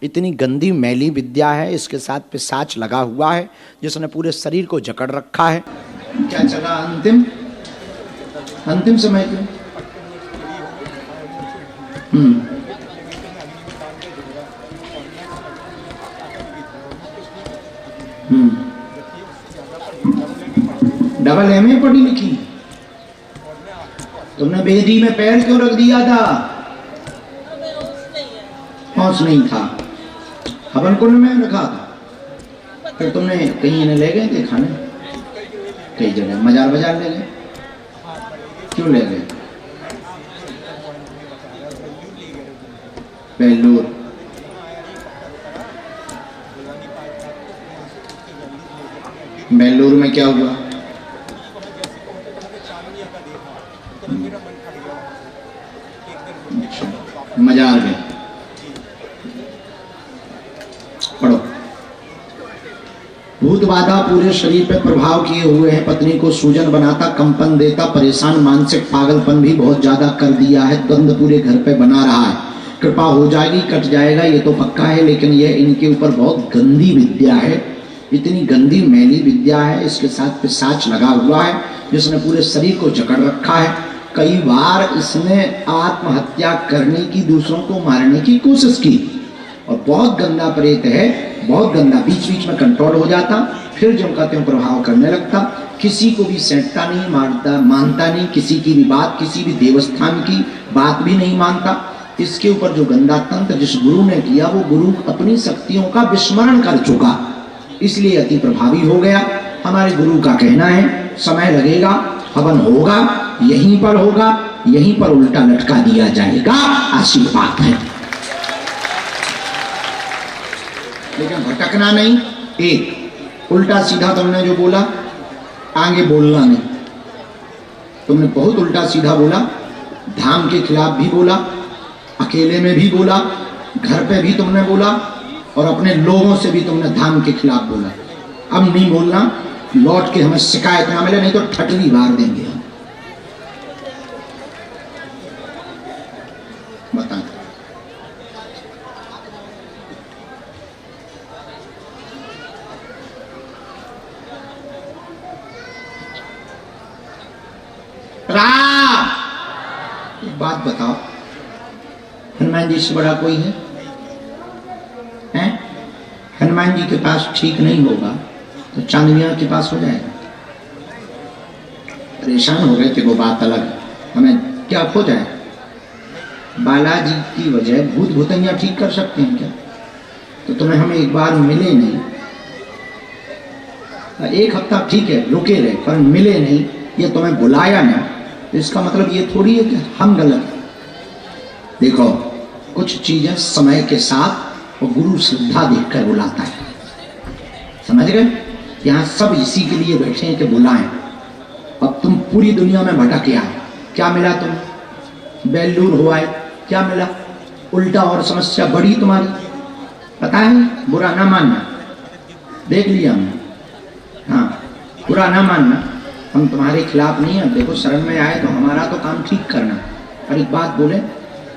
इतनी गंदी मैली विद्या है, इसके साथ पिशाच लगा हुआ है जिसने पूरे शरीर को जकड़ रखा है। क्या चला अंतिम अंतिम समय क्यों? डबल एमए पढ़ी लिखी, तुमने बेदी में पैर क्यों रख दिया था? होश नहीं था, हवन कुंड में रखा था। फिर तुमने कहीं इन्हें ले गए थे खाने, कई जगह मजार बाजार ले गए, क्यों ले गए? बेलूर बेलूर में क्या हुआ? मजार गए। पढ़ो। भूत बाधा पूरे शरीर पे प्रभाव किए हुए है, पत्नी को सूजन बनाता, कंपन देता, परेशान, मानसिक पागलपन भी बहुत ज्यादा कर दिया है, द्वंद पूरे घर पे बना रहा है। कृपा हो जाएगी, कट जाएगा ये तो पक्का है, लेकिन यह इनके ऊपर बहुत गंदी विद्या है, इतनी गंदी मैली विद्या है, इसके साथ पिशाच लगा हुआ है जिसने पूरे शरीर को जकड़ रखा है। कई बार इसने आत्महत्या करने की, दूसरों को मारने की कोशिश की, और बहुत गंदा प्रेत है, बहुत गंदा, बीच बीच में कंट्रोल हो जाता, फिर जो का त्यों प्रभाव करने लगता, किसी को भी सेंटता नहीं, मानता नहीं, किसी की भी बात, किसी भी देवस्थान की बात भी नहीं मानता। इसके ऊपर जो गंदा तंत्र जिस गुरु ने किया, वो गुरु अपनी शक्तियों का विस्मरण कर चुका, इसलिए अति प्रभावी हो गया। हमारे गुरु का कहना है समय लगेगा, हवन होगा, यहीं पर होगा, यहीं पर उल्टा लटका दिया जाएगा, आशीर्वाद है। लेकिन भटकना नहीं, एक उल्टा सीधा तुमने जो बोला आगे बोलना नहीं। तुमने बहुत उल्टा सीधा बोला, धाम के खिलाफ भी बोला, अकेले में भी बोला, घर पे भी तुमने बोला, और अपने लोगों से भी तुमने धाम के खिलाफ बोला। अब नहीं बोलना, लौट के हमें शिकायत ना मिले, नहीं तो ठटरी मार देंगे हम। बता राम, एक बात बताओ, हनुमान जी से बड़ा कोई है? हनुमान जी के पास ठीक नहीं होगा तो चांदनिया के पास हो जाएगा। परेशान हो गए थे, वो बात अलग, हमें क्या हो जाए? बालाजी की वजह भूत भूतैया ठीक कर सकते हैं क्या? तो तुम्हें हमें एक बार मिले नहीं, एक हफ्ता ठीक है रुके रहे, पर मिले नहीं, ये तुम्हें बुलाया नहीं, तो इसका मतलब ये थोड़ी है कि हम गलत हैं। देखो, कुछ चीजें समय के साथ और गुरु श्रद्धा देखकर बुलाता है, समझ गए? यहाँ सब इसी के लिए बैठे हैं कि बुलाएं। अब तुम पूरी दुनिया में भटक आए, क्या मिला? तुम बेलूर हो आए, क्या मिला? उल्टा और समस्या बढ़ी तुम्हारी। पता है, बुरा ना मानना, देख लिया हमने, हाँ, बुरा ना मानना, हम तुम्हारे खिलाफ नहीं है। देखो, शरण में आए तो हमारा तो काम ठीक करना। और एक बात बोले,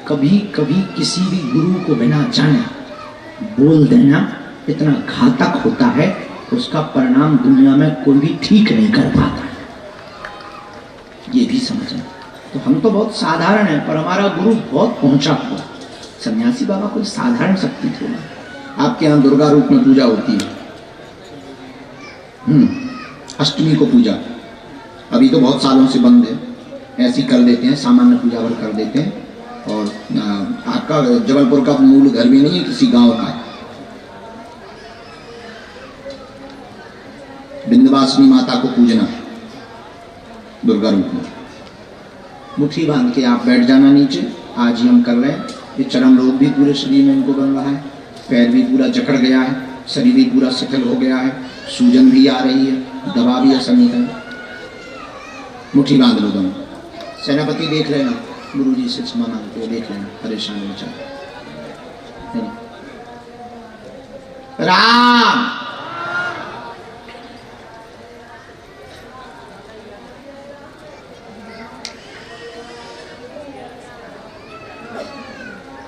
कभी कभी किसी भी गुरु को बिना जाने बोल देना इतना घातक होता है, उसका परिणाम दुनिया में कोई भी ठीक नहीं कर पाता, ये भी समझना। तो हम तो बहुत साधारण हैं, पर हमारा गुरु बहुत पहुंचा हुआ। सन्यासी बाबा कोई साधारण शक्ति थोड़ा। आपके यहाँ दुर्गा रूप में पूजा होती है, अष्टमी को पूजा, अभी तो बहुत सालों से बंद है, ऐसी कर देते हैं, सामान्य पूजा भर कर देते हैं। और आपका जबलपुर का मूल घर भी नहीं है, किसी गांव का है। विंध्यवासिनी माता को पूजना दुर्गा रूप में, मुट्ठी बांध के आप बैठ जाना नीचे। आज ही हम कर रहे हैं। ये चरम रोग भी पूरे शरीर में इनको बन रहा है, पैर भी पूरा जकड़ गया है, शरीर भी पूरा शिथिल हो गया है, सूजन भी आ रही है, दवा भी असर नहीं है। मुट्ठी बांध लो दोनों। सेनापति देख लेना, गुरु जी से क्षमा मांगते हुए देख लेना, परेशान हो जाए। राम,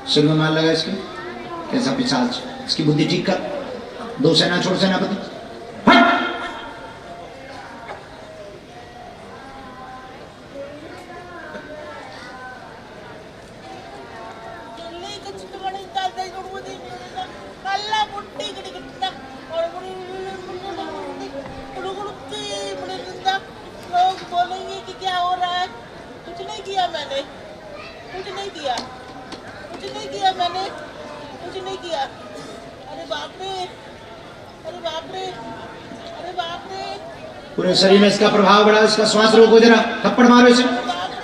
सिर में मार लगा इसके, कैसा पिशाच, इसकी बुद्धि ठीक कर। 2 सेना छोड़ सेनापति, हट। लोग बोलेंगे कि क्या हो रहा है। कुछ नहीं किया मैंने, कुछ नहीं किया, कुछ नहीं किया मैंने, कुछ नहीं किया। अरे बाप रे, अरे बाप रे, अरे बाप रे, पूरे शरीर में इसका प्रभाव बढ़ा, इसका श्वास रोको, जरा थप्पड़ मारो इसे। बाप रे।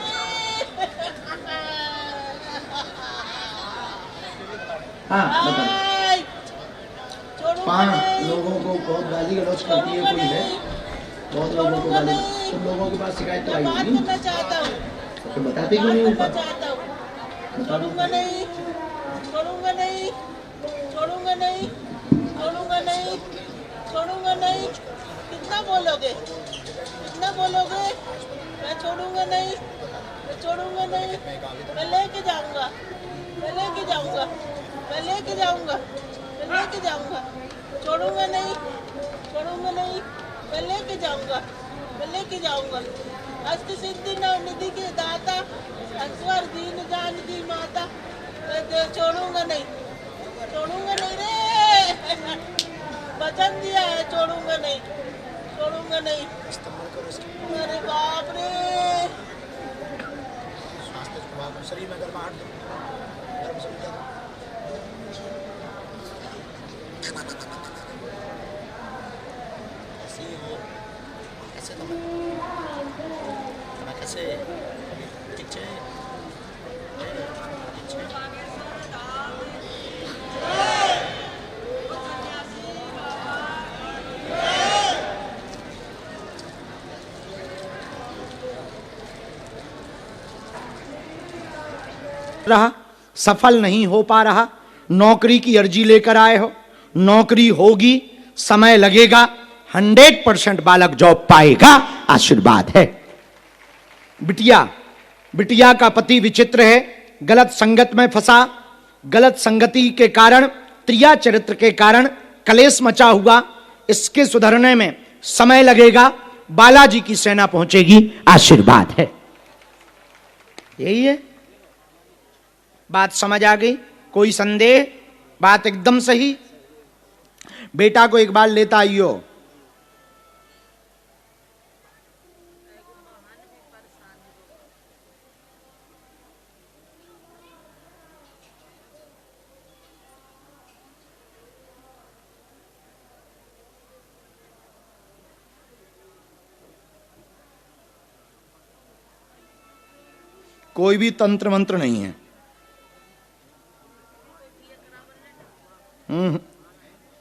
हाँ बताओ। आय, छोड़ूंगा 5 नहीं, लोगों को बहुत गाली गलौज करती है छोड़ूंगा कोई है, नहीं, बहुत लोगों को छोड़ूंगा गाली। नहीं। तुम लोगों के पास शिकायत तो मैं आई बात होगी, करना चाहता हूँ, तो बताते क्यों बात नहीं करना ऊपर? चाहता हूँ। बता दो। छोड़ूंगा नहीं, छोड़ूंगा नहीं, छोड़ूंगा नहीं, छोड़ूंगा नहीं, छोड़ूंगा नहीं। कितना बोलोगे, कितना बोलोगे? मैं छोड़ूंगा नहीं, मैं छोड़ूंगा नहीं। मैं लेके जाऊंगा, मैं लेके जाऊंगा, मैं लेके जाऊंगा, मैं लेके जाऊंगा। छोड़ूंगा नहीं, छोड़ूंगा नहीं। मैं लेके जाऊंगा, मैं लेके जाऊंगा। अष्ट सिद्धि नव निधि के दाता, अश्वर दीन जानकी माता। मैं छोड़ूंगा नहीं, छोड़ूंगा नहीं रे। वचन दिया है, छोड़ूंगा नहीं, छोड़ूंगा नहीं। अरे बाप रे। शरीर में गर्माहट गर्म से उठा ऐसे हो, ऐसे तो मैं कैसे ठीक है। रहा, सफल नहीं हो पा रहा, नौकरी की अर्जी लेकर आए हो, नौकरी होगी, समय लगेगा, 100% बालक जॉब पाएगा, आशीर्वाद है। बिटिया, बिटिया का पति विचित्र है, गलत संगत में फंसा, गलत संगति के कारण, त्रिया चरित्र के कारण कलेश मचा हुआ, इसके सुधरने में समय लगेगा, बालाजी की सेना पहुंचेगी, आशीर्वाद है। यही है बात, समझ आ गई? कोई संदेह? बात एकदम सही। बेटा को एक बार लेता आइयो। कोई भी तंत्र मंत्र नहीं है।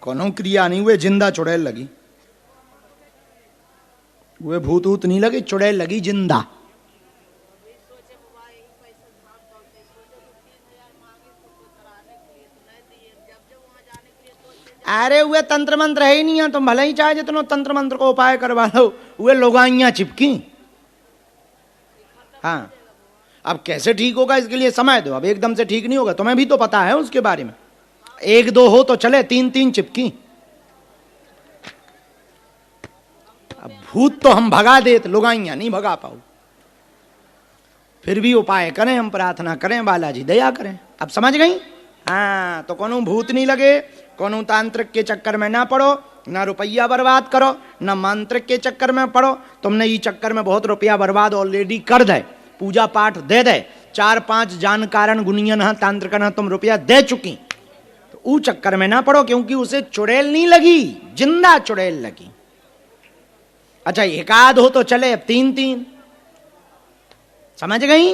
कोनो क्रिया नहीं हुए, जिंदा चुड़ैल लगी, वे भूत ऊत नहीं लगे, चुड़ैल लगी जिंदा। अरे वे तंत्र मंत्र है ही नहीं है, तुम भले ही चाहे जितनो तंत्र मंत्र को उपाय करवा लो, वे लोगाइयां चिपकी। हाँ, अब कैसे ठीक होगा इसके लिए समय दो, अब एकदम से ठीक नहीं होगा, तुम्हें भी तो पता है उसके बारे में। 1-2 हो तो चले, 3-3 चिपकी। अब भूत तो हम भगा देते, लुगाइयां नहीं भगा पाओ। फिर भी उपाय करें, हम प्रार्थना करें, बालाजी दया करें। अब समझ गई? हाँ, तो कोनो भूत नहीं लगे, कोनो तांत्रिक के चक्कर में ना पड़ो, ना रुपया बर्बाद करो, ना मांत्रिक के चक्कर में पड़ो। तुमने ये चक्कर में बहुत रुपया बर्बाद ऑलरेडी कर दे, पूजा पाठ दे दे, 4-5 जानकारण गुनियन तांत्रिकन तुम रुपया दे चुकी, ऊ चक्कर में ना पड़ो, क्योंकि उसे चुड़ैल नहीं लगी, जिंदा चुड़ैल लगी। अच्छा, 1 हो तो चले, अब 3-3। समझ गई?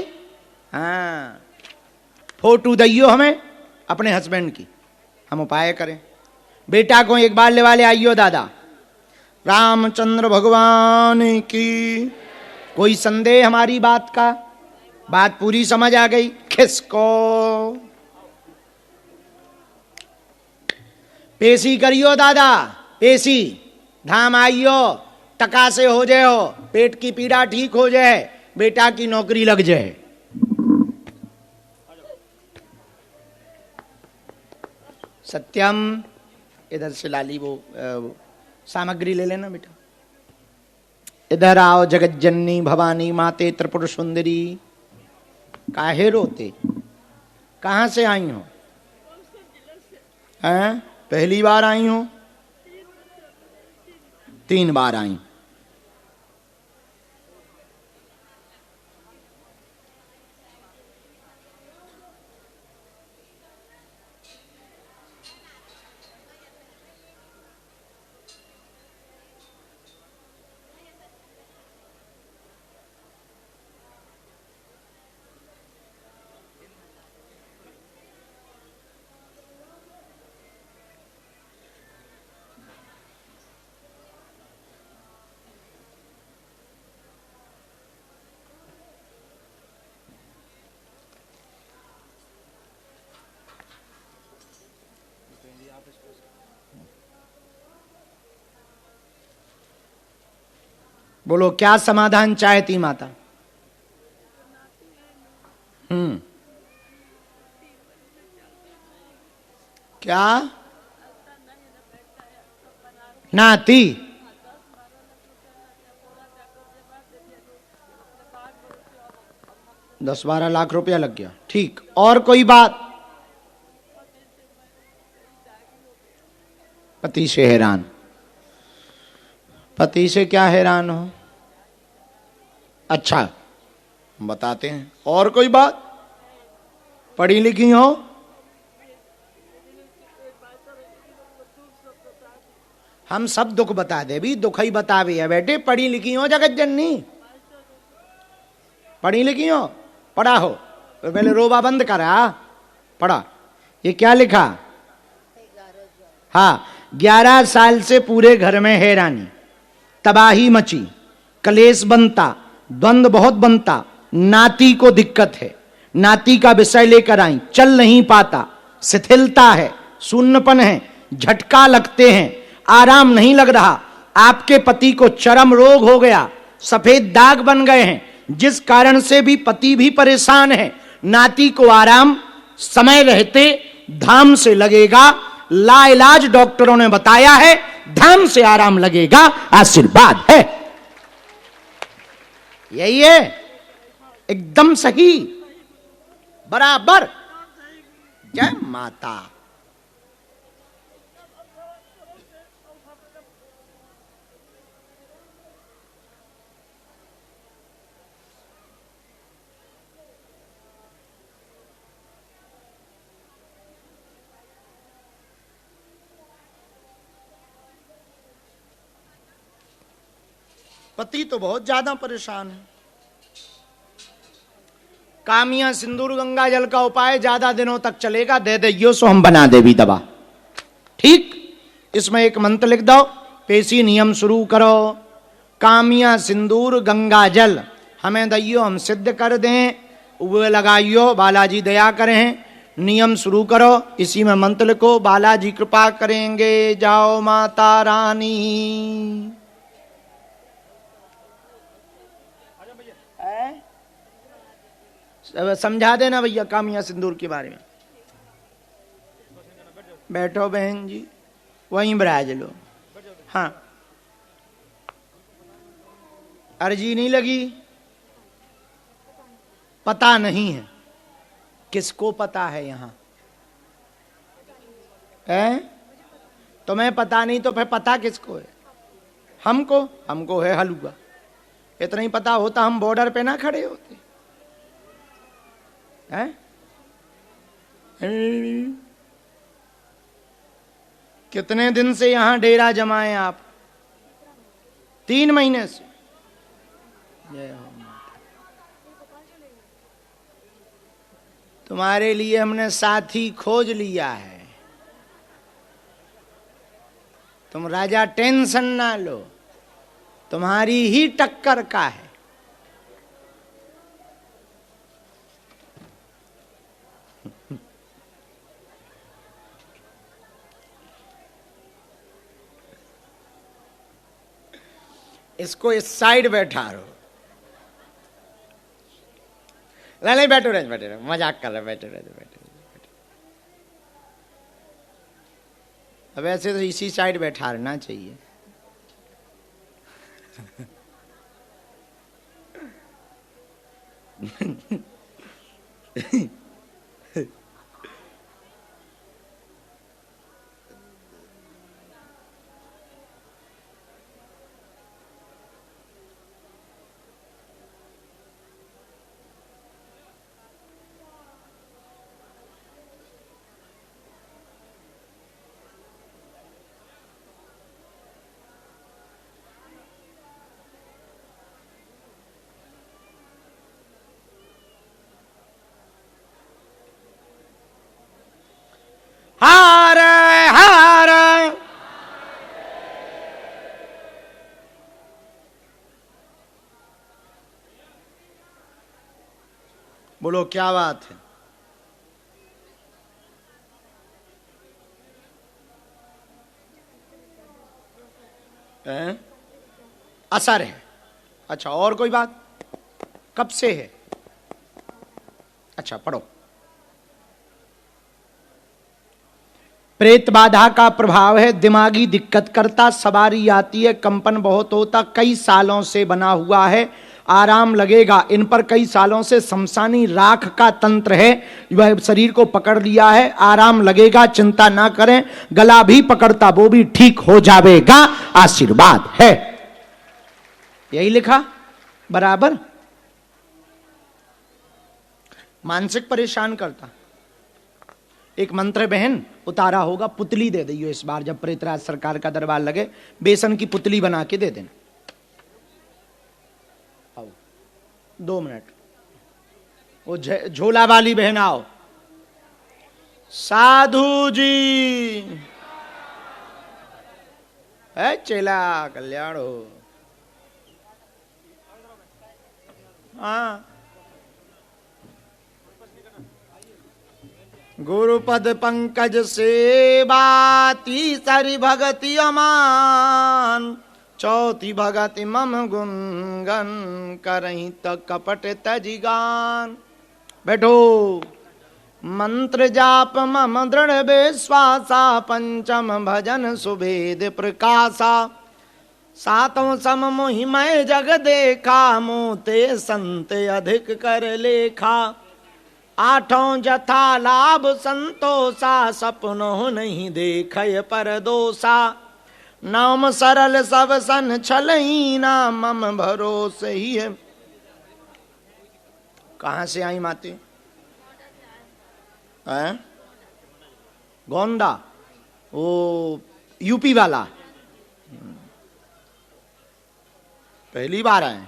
हाँ, फोटो दइयो हमें अपने हस्बैंड की, हम उपाय करें। बेटा को एक बार ले वाले आइयो दादा। रामचंद्र भगवान की। कोई संदेह हमारी बात का? बात पूरी समझ आ गई? किसको? पेशी करियो दादा, पेशी, धाम आइयो, टका से हो जाए, हो पेट की पीड़ा ठीक हो जाए, बेटा की नौकरी लग जाए। सत्यम, इधर से लाली वो सामग्री ले लेना बेटा। इधर आओ जगत जननी भवानी माते त्रिपुर सुंदरी। काहे रोते? कहाँ से आई हो? हैं? पहली बार आई हो? 3 बार आई। बोलो क्या समाधान चाहती माता? क्या नाती? 10-12 लाख रुपया लग गया। ठीक, और कोई बात? पति से हैरान। पति से क्या हैरान हो? अच्छा बताते हैं। और कोई बात? पढ़ी लिखी हो? हम सब दुख बता दे भी, दुख ही बतावे है बेटे। पढ़ी लिखी हो जगत जननी? पढ़ी लिखी हो? पढ़ा हो तो पहले रोबा बंद करा। पढ़ा। ये क्या लिखा? हाँ, 11 साल से पूरे घर में हैरानी, तबाही मची, कलेश बनता, द्वंद्व बहुत बनता। नाती को दिक्कत है, नाती का विषय लेकर आई, चल नहीं पाता, शिथिलता है, शून्यपन है, झटका लगते हैं, आराम नहीं लग रहा। आपके पति को चरम रोग हो गया, सफेद दाग बन गए हैं, जिस कारण से भी पति भी परेशान है। नाती को आराम समय रहते धाम से लगेगा। लाइलाज डॉक्टरों ने बताया है, धाम से आराम लगेगा, आशीर्वाद है। यही है, एकदम सही, बराबर। जय माता। पति तो बहुत ज्यादा परेशान है। कामिया सिंदूर गंगा जल का उपाय ज्यादा दिनों तक चलेगा, दे दियो सो हम बना दे भी दवा। ठीक, इसमें एक मंत्र लिख दो, पेशी नियम शुरू करो। कामिया सिंदूर गंगा जल हमें दियो, हम सिद्ध कर दें, वो लगाइयो, बालाजी दया करें। नियम शुरू करो, इसी में मंत्र लिखो, बालाजी कृपा करेंगे। जाओ माता रानी। समझा देना भैया कामिया सिंदूर के बारे में। बैठो बहन जी, वहीं बराज लो। हाँ, अर्जी नहीं लगी? पता नहीं है। किसको पता है यहां? है? तुम्हें पता नहीं तो फिर पता किसको है? हमको। हमको है हलुआ। इतना ही पता होता हम बॉर्डर पे ना खड़े होते हैं। कितने दिन से यहां डेरा जमाए आप? 3 महीने से। जय हो माता। तुम्हारे लिए हमने साथी खोज लिया है, तुम राजा टेंशन ना लो, तुम्हारी ही टक्कर का है। इसको इस साइड बैठा रहो। नहीं बैठो रहे, बैठे रहे, मजाक कर रहे, बैठे रहे, बैठे रहे। वैसे तो इसी साइड बैठाना चाहिए। हार हार बोलो क्या बात है। असर है। अच्छा और कोई बात? कब से है? अच्छा पढ़ो। प्रेत बाधा का प्रभाव है, दिमागी दिक्कत करता, सवारी आती है, कंपन बहुत होता, कई सालों से बना हुआ है, आराम लगेगा। इन पर कई सालों से शमशानी राख का तंत्र है, वह शरीर को पकड़ लिया है, आराम लगेगा, चिंता ना करें। गला भी पकड़ता वो भी ठीक हो जाएगा, आशीर्वाद है। यही लिखा बराबर। मानसिक परेशान करता, एक मंत्र बहन उतारा होगा, पुतली दे दियो इस बार जब प्रेतराज सरकार का दरबार लगे, बेसन की पुतली बना के दे देना। आओ 2 मिनट, वो झोला वाली बहन आओ। साधु जी है, चेला कल्याण हो। हाँ गुरुपद पंकज सेवा, तीसरी भगति अमान, चौथी भगति मम गुणगन, करहीं तो कपट तजिगान। बैठो। मंत्र जाप मम दृढ़ विश्वासा, पंचम भजन सुभेद प्रकाशा, सातों सम मोहि मैं जग देखा, मोते संत अधिक कर लेखा, आठों जथा लाभ संतोषा, सपनों नहीं देखय पर दोषा, नाम सरल सब सन छलहीना, मम भरोसे ही है। कहां से आई माते? गोंदा, वो यूपी वाला। पहली बार आए।